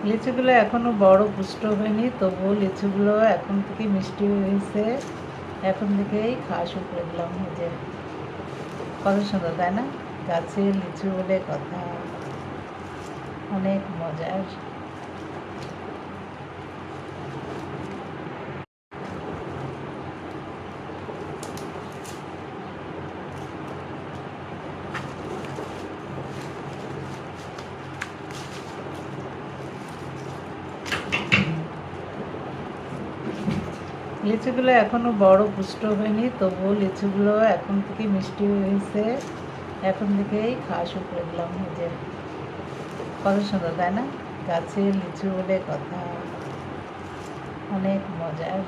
লিচুগুলো এখনো বড় পুষ্ট হয়নি, তবুও লিচুগুলো এখন থেকে মিষ্টি হয়েছে। এখন থেকেই খাওয়া শুরু করে দিলাম। যে কত সুন্দর, তাই না? গাছের লিচু বলে কথা, অনেক মজার। লিচুগুলো এখনো বড় পুষ্ট হয়নি, তবুও লিচুগুলো এখন থেকে মিষ্টি হয়েছে। এখন থেকেই খাওয়া শুরু করে দিলাম। যে কত সুন্দর, তাই না? গাছের লিচু বলে কথা, অনেক মজার।